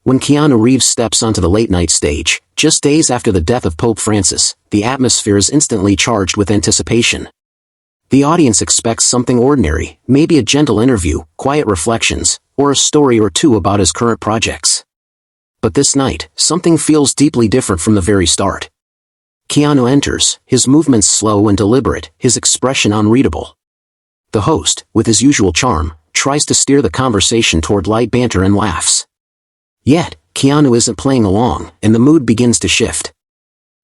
When Keanu Reeves steps onto the late-night stage, just days after the death of Pope Francis, the atmosphere is instantly charged with anticipation. The audience expects something ordinary, maybe a gentle interview, quiet reflections, or a story or two about his current projects. But this night, something feels deeply different from the very start. Keanu enters, his movements slow and deliberate, his expression unreadable. The host, with his usual charm, tries to steer the conversation toward light banter and laughs. Yet, Keanu isn't playing along, and the mood begins to shift.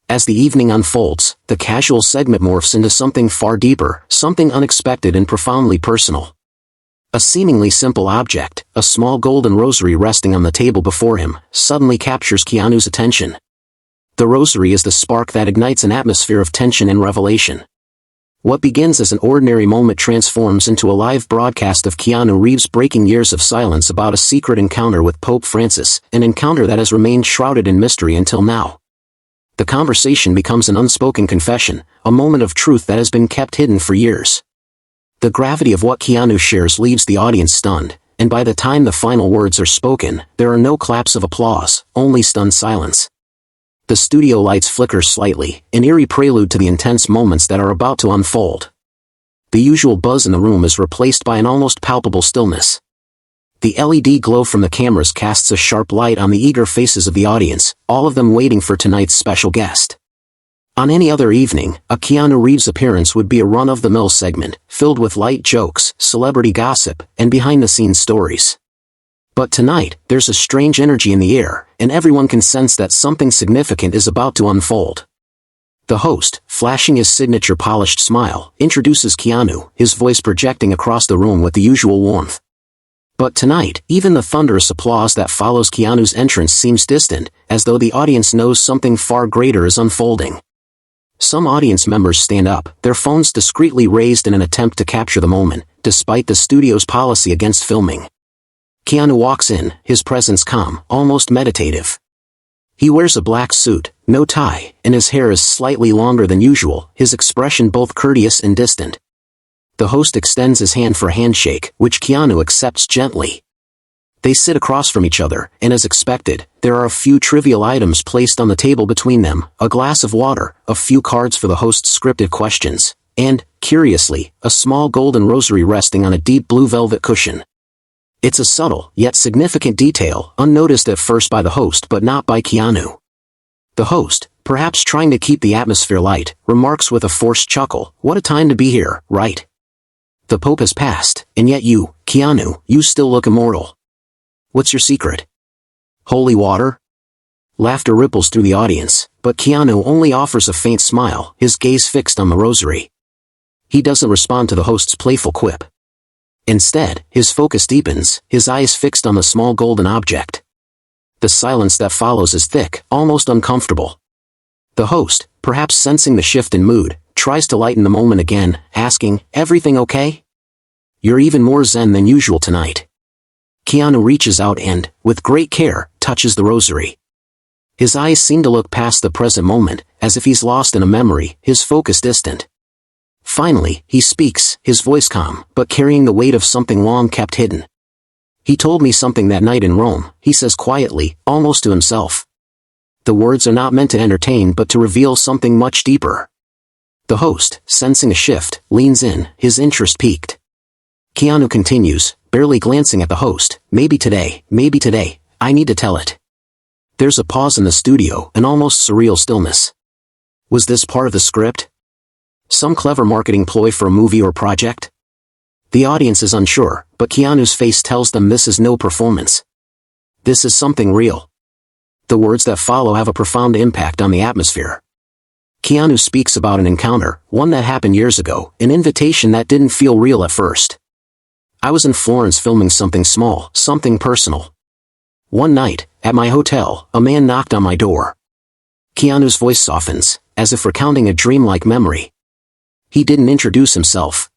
As the evening unfolds, the casual segment morphs into something far deeper, something unexpected and profoundly personal. A seemingly simple object, a small golden rosary resting on the table before him, suddenly captures Keanu's attention. The rosary is the spark that ignites an atmosphere of tension and revelation. What begins as an ordinary moment transforms into a live broadcast of Keanu Reeves breaking years of silence about a secret encounter with Pope Francis, an encounter that has remained shrouded in mystery until now. The conversation becomes an unspoken confession, a moment of truth that has been kept hidden for years. The gravity of what Keanu shares leaves the audience stunned, and by the time the final words are spoken, there are no claps of applause, only stunned silence. The studio lights flicker slightly, an eerie prelude to the intense moments that are about to unfold. The usual buzz in the room is replaced by an almost palpable stillness. The LED glow from the cameras casts a sharp light on the eager faces of the audience, all of them waiting for tonight's special guest. On any other evening, a Keanu Reeves appearance would be a run-of-the-mill segment, filled with light jokes, celebrity gossip, and behind-the-scenes stories. But tonight, there's a strange energy in the air, and everyone can sense that something significant is about to unfold. The host, flashing his signature polished smile, introduces Keanu, his voice projecting across the room with the usual warmth. But tonight, even the thunderous applause that follows Keanu's entrance seems distant, as though the audience knows something far greater is unfolding. Some audience members stand up, their phones discreetly raised in an attempt to capture the moment, despite the studio's policy against filming. Keanu walks in, his presence calm, almost meditative. He wears a black suit, no tie, and his hair is slightly longer than usual, his expression both courteous and distant. The host extends his hand for a handshake, which Keanu accepts gently. They sit across from each other, and as expected, there are a few trivial items placed on the table between them, a glass of water, a few cards for the host's scripted questions, and, curiously, a small golden rosary resting on a deep blue velvet cushion. It's a subtle, yet significant detail, unnoticed at first by the host but not by Keanu. The host, perhaps trying to keep the atmosphere light, remarks with a forced chuckle, "What a time to be here, right? The Pope has passed, and yet you, Keanu, you still look immortal. What's your secret? Holy water?" Laughter ripples through the audience, but Keanu only offers a faint smile, his gaze fixed on the rosary. He doesn't respond to the host's playful quip. Instead, his focus deepens, his eyes fixed on the small golden object. The silence that follows is thick, almost uncomfortable. The host, perhaps sensing the shift in mood, tries to lighten the moment again, asking, "Everything okay? You're even more zen than usual tonight." Keanu reaches out and, with great care, touches the rosary. His eyes seem to look past the present moment, as if he's lost in a memory, his focus distant. Finally, he speaks, his voice calm, but carrying the weight of something long kept hidden. "He told me something that night in Rome," he says quietly, almost to himself. The words are not meant to entertain but to reveal something much deeper. The host, sensing a shift, leans in, his interest piqued. Keanu continues, barely glancing at the host, maybe today, I need to tell it." There's a pause in the studio, an almost surreal stillness. Was this part of the script? Some clever marketing ploy for a movie or project? The audience is unsure, but Keanu's face tells them this is no performance. This is something real. The words that follow have a profound impact on the atmosphere. Keanu speaks about an encounter, one that happened years ago, an invitation that didn't feel real at first. "I was in Florence filming something small, something personal. One night, at my hotel, a man knocked on my door." Keanu's voice softens, as if recounting a dreamlike memory. "He didn't introduce himself.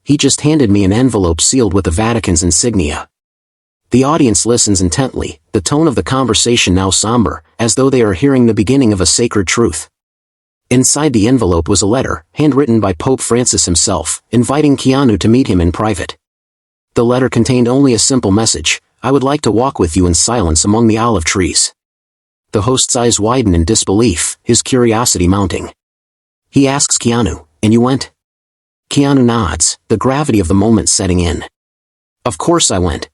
He just handed me an envelope sealed with the Vatican's insignia." The audience listens intently, the tone of the conversation now somber, as though they are hearing the beginning of a sacred truth. Inside the envelope was a letter, handwritten by Pope Francis himself, inviting Keanu to meet him in private. The letter contained only a simple message: I would like to walk with you in silence among the olive trees. The host's eyes widen in disbelief, his curiosity mounting. He asks Keanu, and you went? Keanu nods, the gravity of the moment setting in. Of course I went.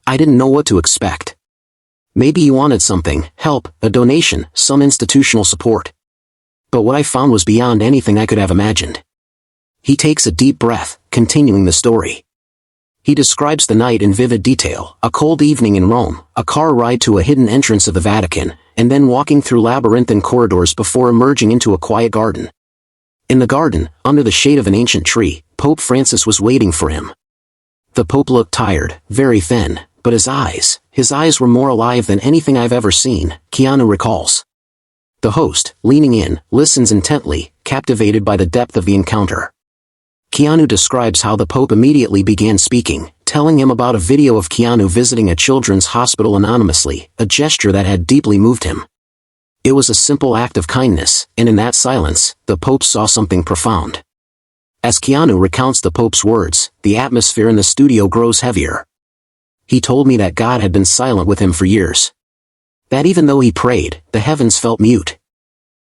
I didn't know what to expect. Maybe you wanted something, help, a donation, some institutional support. But what I found was beyond anything I could have imagined. He takes a deep breath, continuing the story. He describes the night in vivid detail, a cold evening in Rome, a car ride to a hidden entrance of the Vatican, and then walking through labyrinthine corridors before emerging into a quiet garden. In the garden, under the shade of an ancient tree, Pope Francis was waiting for him. The Pope looked tired, very thin, but his eyes were more alive than anything I've ever seen, Keanu recalls. The host, leaning in, listens intently, captivated by the depth of the encounter. Keanu describes how the Pope immediately began speaking, telling him about a video of Keanu visiting a children's hospital anonymously, a gesture that had deeply moved him. It was a simple act of kindness, and in that silence, the Pope saw something profound. As Keanu recounts the Pope's words, the atmosphere in the studio grows heavier. He told me that God had been silent with him for years. That even though he prayed, the heavens felt mute.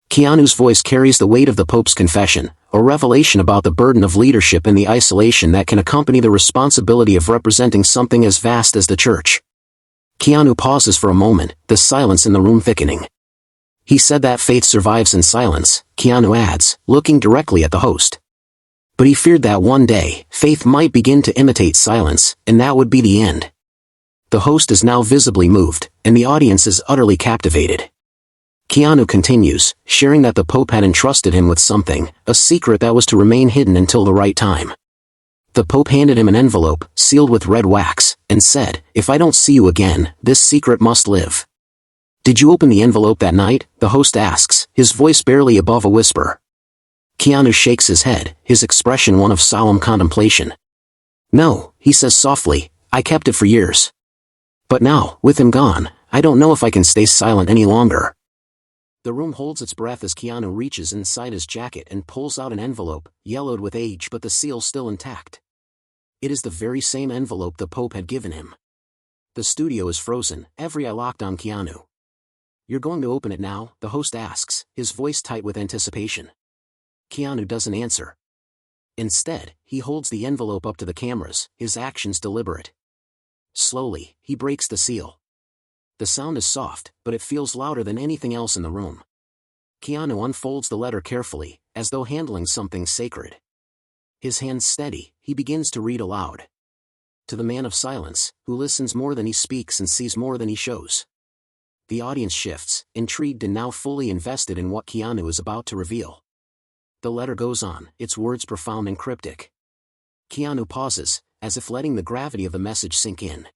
Keanu's voice carries the weight of the Pope's confession, a revelation about the burden of leadership and the isolation that can accompany the responsibility of representing something as vast as the Church. Keanu pauses for a moment, the silence in the room thickening. He said that faith survives in silence, Keanu adds, looking directly at the host. But he feared that one day, faith might begin to imitate silence, and that would be the end. The host is now visibly moved, and the audience is utterly captivated. Keanu continues, sharing that the Pope had entrusted him with something, a secret that was to remain hidden until the right time. The Pope handed him an envelope, sealed with red wax, and said, "If I don't see you again, this secret must live." "Did you open the envelope that night?" the host asks, his voice barely above a whisper. Keanu shakes his head, his expression one of solemn contemplation. "No," he says softly, "I kept it for years. But now, with him gone, I don't know if I can stay silent any longer." The room holds its breath as Keanu reaches inside his jacket and pulls out an envelope, yellowed with age but the seal still intact. It is the very same envelope the Pope had given him. The studio is frozen, every eye locked on Keanu. "You're going to open it now?" the host asks, his voice tight with anticipation. Keanu doesn't answer. Instead, he holds the envelope up to the cameras, his actions deliberate. Slowly, he breaks the seal. The sound is soft, but it feels louder than anything else in the room. Keanu unfolds the letter carefully, as though handling something sacred. His hands steady, he begins to read aloud. To the man of silence, who listens more than he speaks and sees more than he shows. The audience shifts, intrigued and now fully invested in what Keanu is about to reveal. The letter goes on, its words profound and cryptic. Keanu pauses, as if letting the gravity of the message sink in.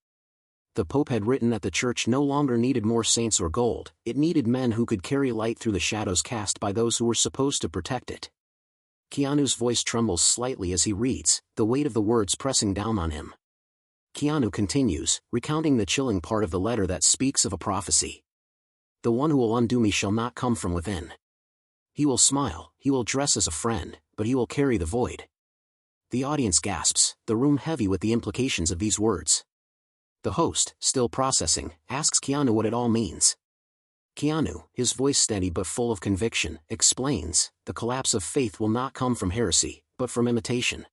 The Pope had written that the Church no longer needed more saints or gold, it needed men who could carry light through the shadows cast by those who were supposed to protect it. Keanu's voice trembles slightly as he reads, the weight of the words pressing down on him. Keanu continues, recounting the chilling part of the letter that speaks of a prophecy. "The one who will undo me shall not come from within. He will smile, he will dress as a friend, but he will carry the void." The audience gasps, the room heavy with the implications of these words. The host, still processing, asks Keanu what it all means. Keanu, his voice steady but full of conviction, explains, the collapse of faith will not come from heresy, but from imitation.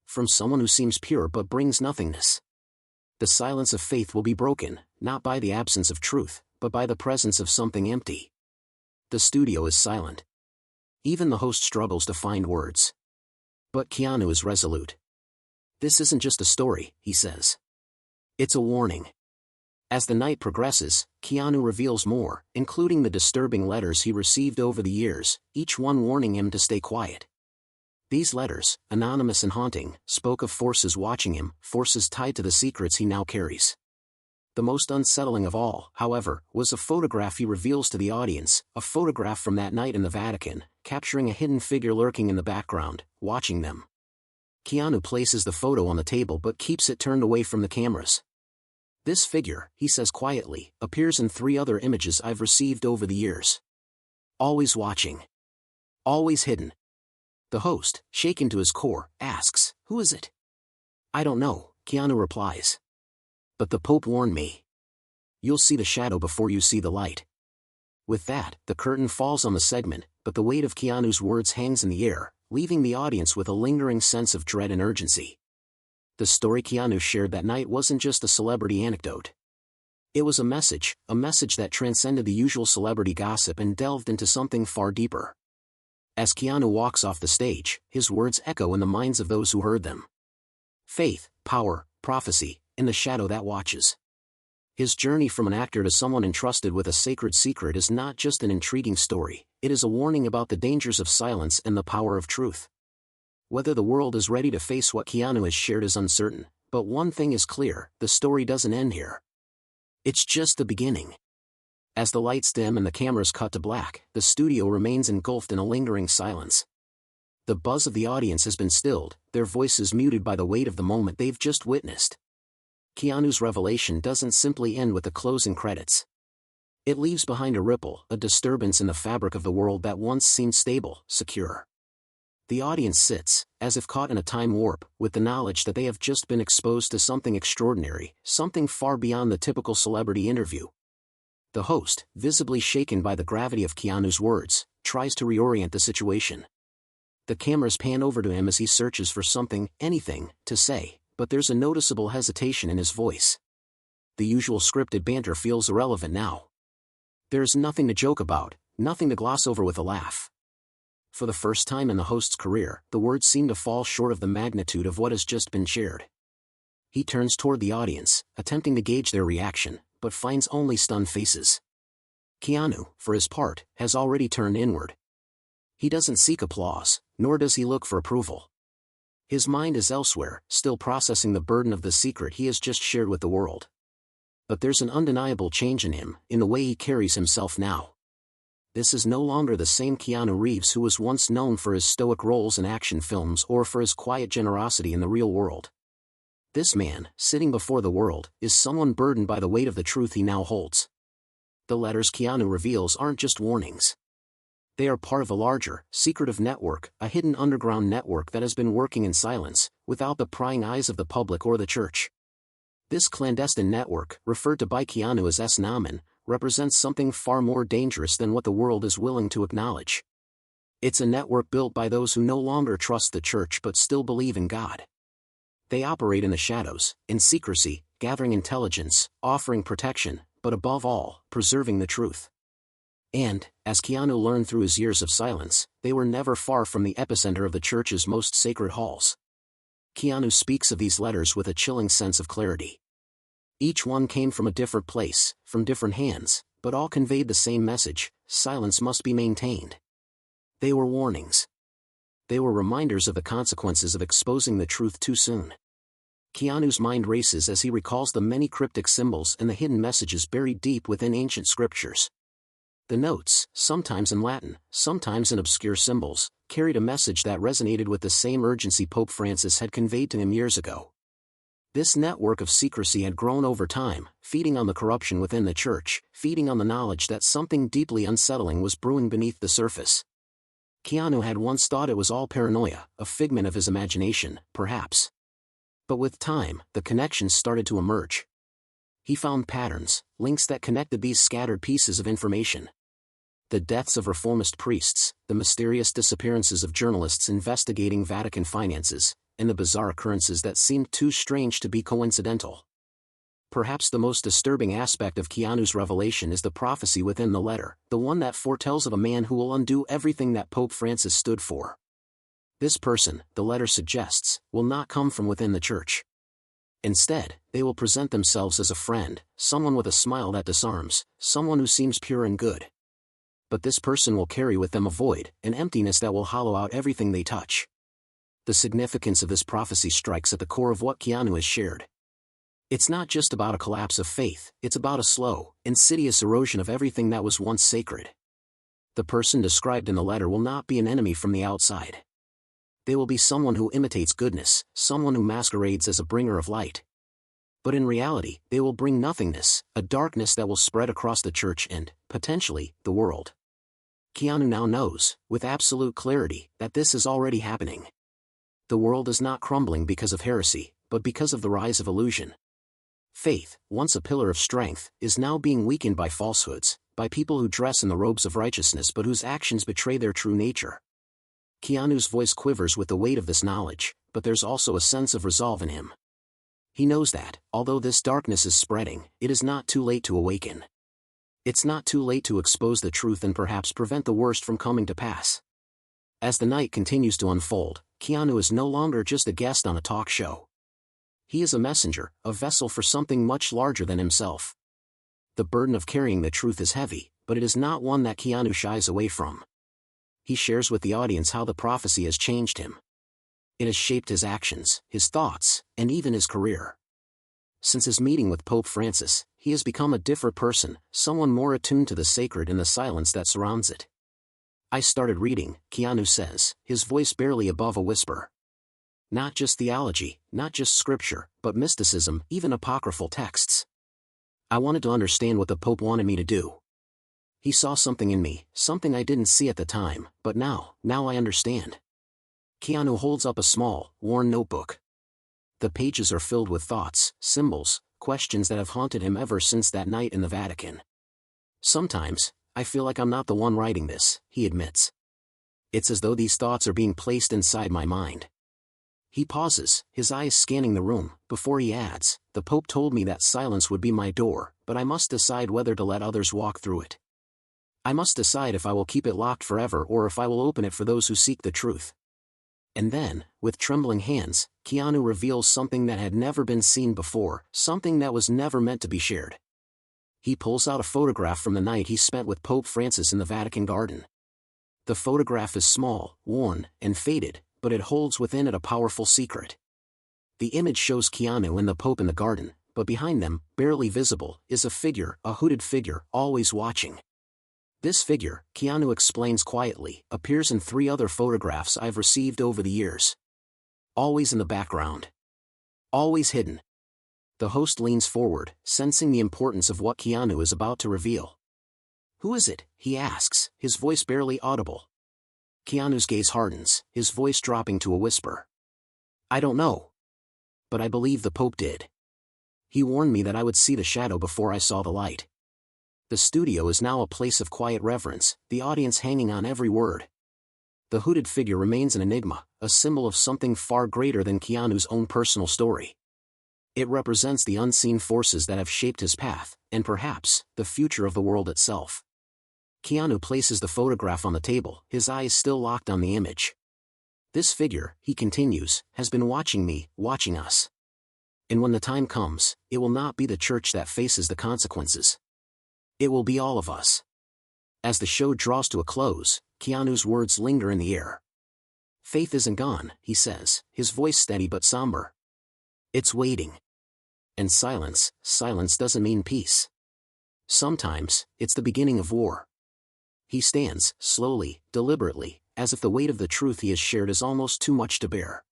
From someone who seems pure but brings nothingness. The silence of faith will be broken, not by the absence of truth, but by the presence of something empty. The studio is silent. Even the host struggles to find words. But Keanu is resolute. "This isn't just a story," he says. "It's a warning." As the night progresses, Keanu reveals more, including the disturbing letters he received over the years, each one warning him to stay quiet. These letters, anonymous and haunting, spoke of forces watching him, forces tied to the secrets he now carries. The most unsettling of all, however, was a photograph he reveals to the audience, a photograph from that night in the Vatican, capturing a hidden figure lurking in the background, watching them. Keanu places the photo on the table but keeps it turned away from the cameras. "This figure," he says quietly, "appears in 3 other images I've received over the years. Always watching. Always hidden." The host, shaken to his core, asks, "Who is it?" "I don't know," Keanu replies. But the Pope warned me. You'll see the shadow before you see the light. With that, the curtain falls on the segment, but the weight of Keanu's words hangs in the air, leaving the audience with a lingering sense of dread and urgency. The story Keanu shared that night wasn't just a celebrity anecdote. It was a message that transcended the usual celebrity gossip and delved into something far deeper. As Keanu walks off the stage, his words echo in the minds of those who heard them. Faith, power, prophecy, in the shadow that watches. His journey from an actor to someone entrusted with a sacred secret is not just an intriguing story, it is a warning about the dangers of silence and the power of truth. Whether the world is ready to face what Keanu has shared is uncertain, but one thing is clear, the story doesn't end here. It's just the beginning. As the lights dim and the cameras cut to black, the studio remains engulfed in a lingering silence. The buzz of the audience has been stilled, their voices muted by the weight of the moment they've just witnessed. Keanu's revelation doesn't simply end with the closing credits. It leaves behind a ripple, a disturbance in the fabric of the world that once seemed stable, secure. The audience sits, as if caught in a time warp, with the knowledge that they have just been exposed to something extraordinary, something far beyond the typical celebrity interview. The host, visibly shaken by the gravity of Keanu's words, tries to reorient the situation. The cameras pan over to him as he searches for something, anything, to say, but there's a noticeable hesitation in his voice. The usual scripted banter feels irrelevant now. There's nothing to joke about, nothing to gloss over with a laugh. For the first time in the host's career, the words seem to fall short of the magnitude of what has just been shared. He turns toward the audience, attempting to gauge their reaction, but finds only stunned faces. Keanu, for his part, has already turned inward. He doesn't seek applause, nor does he look for approval. His mind is elsewhere, still processing the burden of the secret he has just shared with the world. But there's an undeniable change in him, in the way he carries himself now. This is no longer the same Keanu Reeves who was once known for his stoic roles in action films or for his quiet generosity in the real world. This man, sitting before the world, is someone burdened by the weight of the truth he now holds. The letters Keanu reveals aren't just warnings. They are part of a larger, secretive network, a hidden underground network that has been working in silence, without the prying eyes of the public or the church. This clandestine network, referred to by Keanu as S-Namen, represents something far more dangerous than what the world is willing to acknowledge. It's a network built by those who no longer trust the church but still believe in God. They operate in the shadows, in secrecy, gathering intelligence, offering protection, but above all, preserving the truth. And, as Keanu learned through his years of silence, they were never far from the epicenter of the church's most sacred halls. Keanu speaks of these letters with a chilling sense of clarity. Each one came from a different place, from different hands, but all conveyed the same message: silence must be maintained. They were warnings. They were reminders of the consequences of exposing the truth too soon. Keanu's mind races as he recalls the many cryptic symbols and the hidden messages buried deep within ancient scriptures. The notes, sometimes in Latin, sometimes in obscure symbols, carried a message that resonated with the same urgency Pope Francis had conveyed to him years ago. This network of secrecy had grown over time, feeding on the corruption within the church, feeding on the knowledge that something deeply unsettling was brewing beneath the surface. Keanu had once thought it was all paranoia, a figment of his imagination, perhaps. But with time, the connections started to emerge. He found patterns, links that connected these scattered pieces of information. The deaths of reformist priests, the mysterious disappearances of journalists investigating Vatican finances, and the bizarre occurrences that seemed too strange to be coincidental. Perhaps the most disturbing aspect of Keanu's revelation is the prophecy within the letter, the one that foretells of a man who will undo everything that Pope Francis stood for. This person, the letter suggests, will not come from within the church. Instead, they will present themselves as a friend, someone with a smile that disarms, someone who seems pure and good. But this person will carry with them a void, an emptiness that will hollow out everything they touch. The significance of this prophecy strikes at the core of what Keanu has shared. It's not just about a collapse of faith, it's about a slow, insidious erosion of everything that was once sacred. The person described in the letter will not be an enemy from the outside. They will be someone who imitates goodness, someone who masquerades as a bringer of light. But in reality, they will bring nothingness, a darkness that will spread across the church and, potentially, the world. Keanu now knows, with absolute clarity, that this is already happening. The world is not crumbling because of heresy, but because of the rise of illusion. Faith, once a pillar of strength, is now being weakened by falsehoods, by people who dress in the robes of righteousness but whose actions betray their true nature. Keanu's voice quivers with the weight of this knowledge, but there's also a sense of resolve in him. He knows that, although this darkness is spreading, it is not too late to awaken. It's not too late to expose the truth and perhaps prevent the worst from coming to pass. As the night continues to unfold, Keanu is no longer just a guest on a talk show. He is a messenger, a vessel for something much larger than himself. The burden of carrying the truth is heavy, but it is not one that Keanu shies away from. He shares with the audience how the prophecy has changed him. It has shaped his actions, his thoughts, and even his career. Since his meeting with Pope Francis, he has become a different person, someone more attuned to the sacred and the silence that surrounds it. I started reading, Keanu says, his voice barely above a whisper. Not just theology, not just scripture, but mysticism, even apocryphal texts. I wanted to understand what the Pope wanted me to do. He saw something in me, something I didn't see at the time, but now I understand. Keanu holds up a small, worn notebook. The pages are filled with thoughts, symbols, questions that have haunted him ever since that night in the Vatican. Sometimes, I feel like I'm not the one writing this, he admits. It's as though these thoughts are being placed inside my mind. He pauses, his eyes scanning the room, before he adds, "The Pope told me that silence would be my door, but I must decide whether to let others walk through it. I must decide if I will keep it locked forever or if I will open it for those who seek the truth." And then, with trembling hands, Keanu reveals something that had never been seen before, something that was never meant to be shared. He pulls out a photograph from the night he spent with Pope Francis in the Vatican garden. The photograph is small, worn, and faded, but it holds within it a powerful secret. The image shows Keanu and the Pope in the garden, but behind them, barely visible, is a figure, a hooded figure, always watching. This figure, Keanu explains quietly, appears in 3 other photographs I've received over the years. Always in the background. Always hidden. The host leans forward, sensing the importance of what Keanu is about to reveal. "Who is it?" he asks, his voice barely audible. Keanu's gaze hardens, his voice dropping to a whisper. "I don't know. But I believe the Pope did. He warned me that I would see the shadow before I saw the light." The studio is now a place of quiet reverence, the audience hanging on every word. The hooded figure remains an enigma, a symbol of something far greater than Keanu's own personal story. It represents the unseen forces that have shaped his path, and perhaps, the future of the world itself. Keanu places the photograph on the table, his eyes still locked on the image. "This figure," he continues, "has been watching me, watching us. And when the time comes, it will not be the church that faces the consequences. It will be all of us." As the show draws to a close, Keanu's words linger in the air. "Faith isn't gone," he says, his voice steady but somber. "It's waiting. And silence doesn't mean peace. Sometimes, it's the beginning of war." He stands, slowly, deliberately, as if the weight of the truth he has shared is almost too much to bear.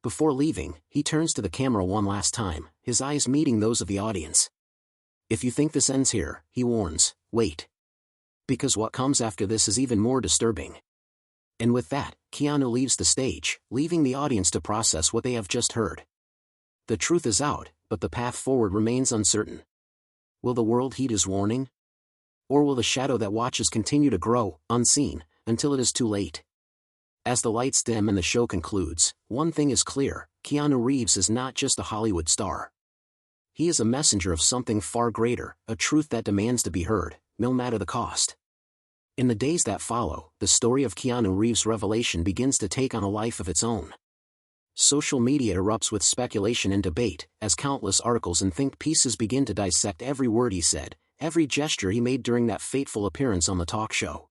Before leaving, he turns to the camera one last time, his eyes meeting those of the audience. "If you think this ends here," he warns, "wait. Because what comes after this is even more disturbing." And with that, Keanu leaves the stage, leaving the audience to process what they have just heard. The truth is out, but the path forward remains uncertain. Will the world heed his warning? Or will the shadow that watches continue to grow, unseen, until it is too late? As the lights dim and the show concludes, one thing is clear: Keanu Reeves is not just a Hollywood star. He is a messenger of something far greater, a truth that demands to be heard, no matter the cost. In the days that follow, the story of Keanu Reeves' revelation begins to take on a life of its own. Social media erupts with speculation and debate, as countless articles and think pieces begin to dissect every word he said, every gesture he made during that fateful appearance on the talk show.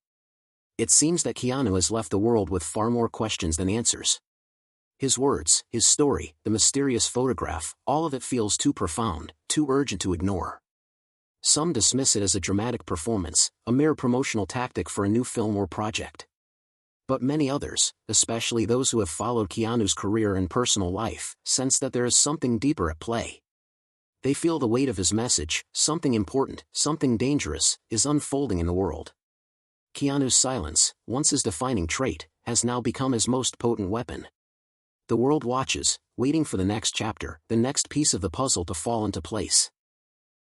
It seems that Keanu has left the world with far more questions than answers. His words, his story, the mysterious photograph, all of it feels too profound, too urgent to ignore. Some dismiss it as a dramatic performance, a mere promotional tactic for a new film or project. But many others, especially those who have followed Keanu's career and personal life, sense that there is something deeper at play. They feel the weight of his message: something important, something dangerous, is unfolding in the world. Keanu's silence, once his defining trait, has now become his most potent weapon. The world watches, waiting for the next chapter, the next piece of the puzzle to fall into place.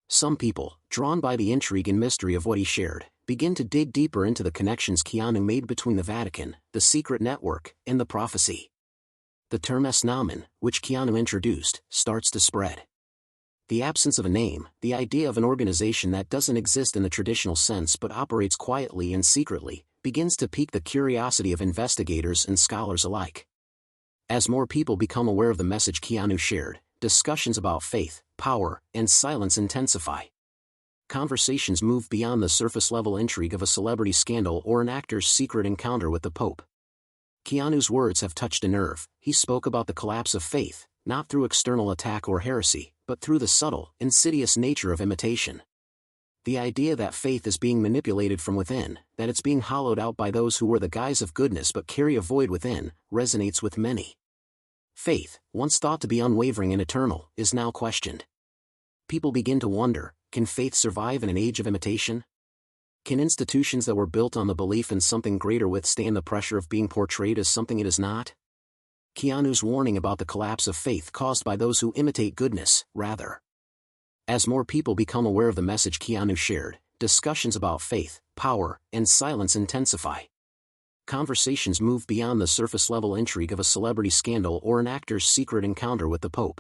Some people, drawn by the intrigue and mystery of what he shared, begin to dig deeper into the connections Keanu made between the Vatican, the secret network, and the prophecy. The term es nomen, which Keanu introduced, starts to spread. The absence of a name, the idea of an organization that doesn't exist in the traditional sense but operates quietly and secretly, begins to pique the curiosity of investigators and scholars alike. As more people become aware of the message Keanu shared, discussions about faith, power, and silence intensify. Conversations move beyond the surface-level intrigue of a celebrity scandal or an actor's secret encounter with the Pope. Keanu's words have touched a nerve. He spoke about the collapse of faith, not through external attack or heresy, but through the subtle, insidious nature of imitation. The idea that faith is being manipulated from within, that it's being hollowed out by those who wear the guise of goodness but carry a void within, resonates with many. Faith, once thought to be unwavering and eternal, is now questioned. People begin to wonder, can faith survive in an age of imitation? Can institutions that were built on the belief in something greater withstand the pressure of being portrayed as something it is not? Keanu's warning about the collapse of faith caused by those who imitate goodness, rather. As more people become aware of the message Keanu shared, discussions about faith, power, and silence intensify. Conversations move beyond the surface-level intrigue of a celebrity scandal or an actor's secret encounter with the Pope.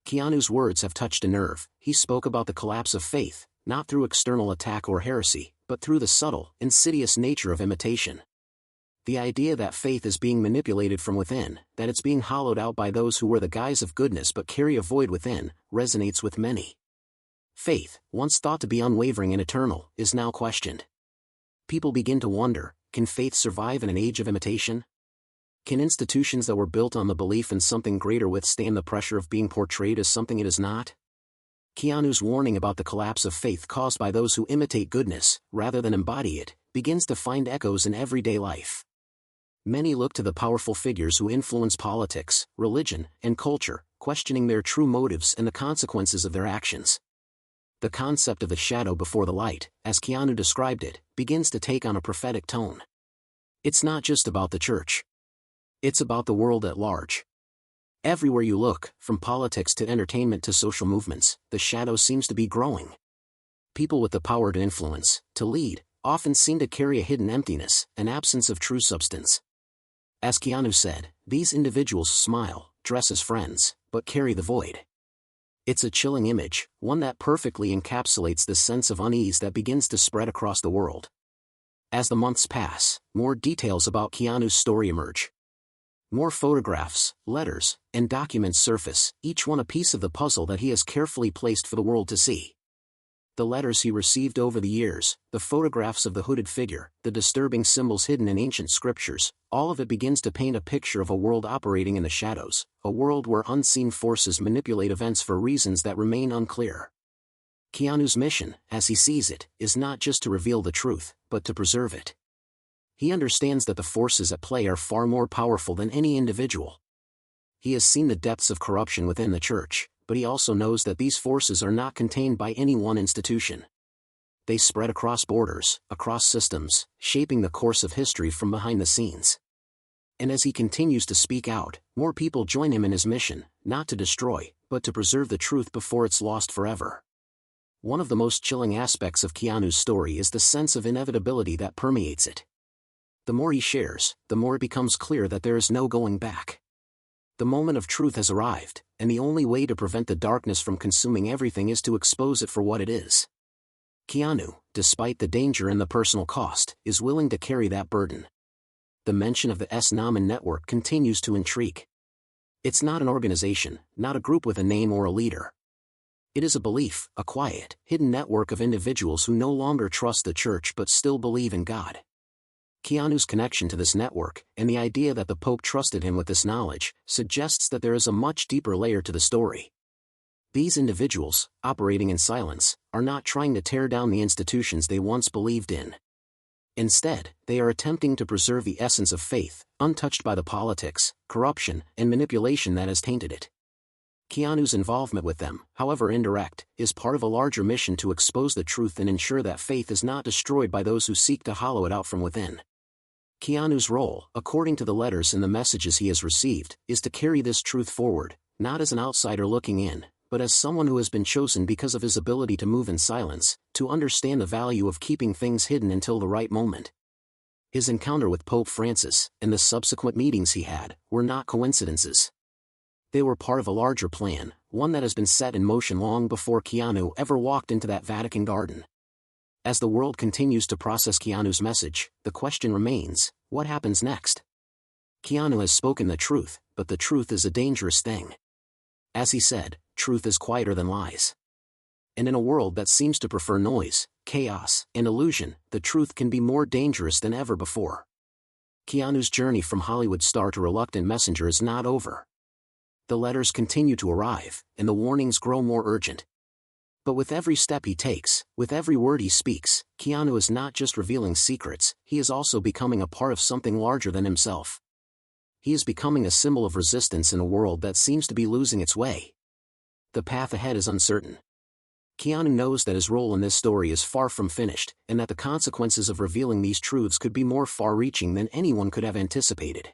Keanu's words have touched a nerve. He spoke about the collapse of faith, not through external attack or heresy, but through the subtle, insidious nature of imitation. The idea that faith is being manipulated from within, that it's being hollowed out by those who wear the guise of goodness but carry a void within, resonates with many. Faith, once thought to be unwavering and eternal, is now questioned. People begin to wonder, can faith survive in an age of imitation? Can institutions that were built on the belief in something greater withstand the pressure of being portrayed as something it is not? Keanu's warning about the collapse of faith caused by those who imitate goodness, rather than embody it, begins to find echoes in everyday life. Many look to the powerful figures who influence politics, religion, and culture, questioning their true motives and the consequences of their actions. The concept of the shadow before the light, as Keanu described it, begins to take on a prophetic tone. It's not just about the church. It's about the world at large. Everywhere you look, from politics to entertainment to social movements, the shadow seems to be growing. People with the power to influence, to lead, often seem to carry a hidden emptiness, an absence of true substance. As Keanu said, these individuals smile, dress as friends, but carry the void. It's a chilling image, one that perfectly encapsulates the sense of unease that begins to spread across the world. As the months pass, more details about Keanu's story emerge. More photographs, letters, and documents surface, each one a piece of the puzzle that he has carefully placed for the world to see. The letters he received over the years, the photographs of the hooded figure, the disturbing symbols hidden in ancient scriptures, all of it begins to paint a picture of a world operating in the shadows, a world where unseen forces manipulate events for reasons that remain unclear. Keanu's mission, as he sees it, is not just to reveal the truth, but to preserve it. He understands that the forces at play are far more powerful than any individual. He has seen the depths of corruption within the church, but he also knows that these forces are not contained by any one institution. They spread across borders, across systems, shaping the course of history from behind the scenes. And as he continues to speak out, more people join him in his mission, not to destroy, but to preserve the truth before it's lost forever. One of the most chilling aspects of Keanu's story is the sense of inevitability that permeates it. The more he shares, the more it becomes clear that there is no going back. The moment of truth has arrived, and the only way to prevent the darkness from consuming everything is to expose it for what it is. Keanu, despite the danger and the personal cost, is willing to carry that burden. The mention of the es nomen network continues to intrigue. It's not an organization, not a group with a name or a leader. It is a belief, a quiet, hidden network of individuals who no longer trust the church but still believe in God. Keanu's connection to this network, and the idea that the Pope trusted him with this knowledge, suggests that there is a much deeper layer to the story. These individuals, operating in silence, are not trying to tear down the institutions they once believed in. Instead, they are attempting to preserve the essence of faith, untouched by the politics, corruption, and manipulation that has tainted it. Keanu's involvement with them, however indirect, is part of a larger mission to expose the truth and ensure that faith is not destroyed by those who seek to hollow it out from within. Keanu's role, according to the letters and the messages he has received, is to carry this truth forward, not as an outsider looking in, but as someone who has been chosen because of his ability to move in silence, to understand the value of keeping things hidden until the right moment. His encounter with Pope Francis, and the subsequent meetings he had, were not coincidences. They were part of a larger plan, one that has been set in motion long before Keanu ever walked into that Vatican garden. As the world continues to process Keanu's message, the question remains, what happens next? Keanu has spoken the truth, but the truth is a dangerous thing. As he said, truth is quieter than lies. And in a world that seems to prefer noise, chaos, and illusion, the truth can be more dangerous than ever before. Keanu's journey from Hollywood star to reluctant messenger is not over. The letters continue to arrive, and the warnings grow more urgent. But with every step he takes, with every word he speaks, Keanu is not just revealing secrets, he is also becoming a part of something larger than himself. He is becoming a symbol of resistance in a world that seems to be losing its way. The path ahead is uncertain. Keanu knows that his role in this story is far from finished, and that the consequences of revealing these truths could be more far-reaching than anyone could have anticipated.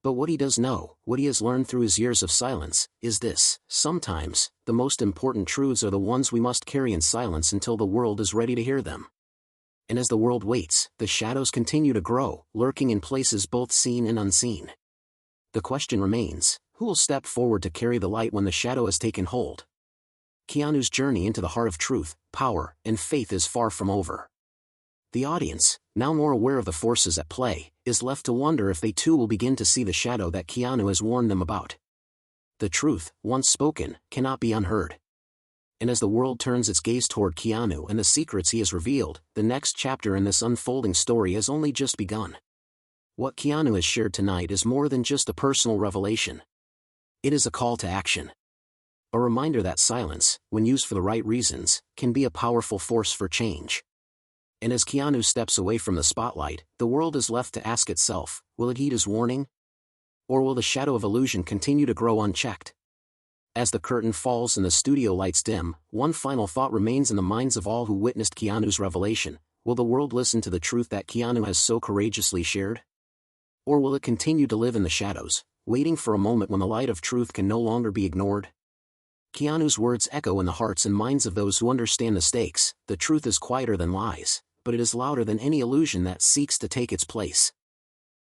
But what he does know, what he has learned through his years of silence, is this: sometimes, the most important truths are the ones we must carry in silence until the world is ready to hear them. And as the world waits, the shadows continue to grow, lurking in places both seen and unseen. The question remains, who will step forward to carry the light when the shadow has taken hold? Keanu's journey into the heart of truth, power, and faith is far from over. The audience, now more aware of the forces at play, is left to wonder if they too will begin to see the shadow that Keanu has warned them about. The truth, once spoken, cannot be unheard. And as the world turns its gaze toward Keanu and the secrets he has revealed, the next chapter in this unfolding story has only just begun. What Keanu has shared tonight is more than just a personal revelation. It is a call to action. A reminder that silence, when used for the right reasons, can be a powerful force for change. And as Keanu steps away from the spotlight, the world is left to ask itself, will it heed his warning? Or will the shadow of illusion continue to grow unchecked? As the curtain falls and the studio lights dim, one final thought remains in the minds of all who witnessed Keanu's revelation: will the world listen to the truth that Keanu has so courageously shared? Or will it continue to live in the shadows, waiting for a moment when the light of truth can no longer be ignored? Keanu's words echo in the hearts and minds of those who understand the stakes. The truth is quieter than lies, but it is louder than any illusion that seeks to take its place.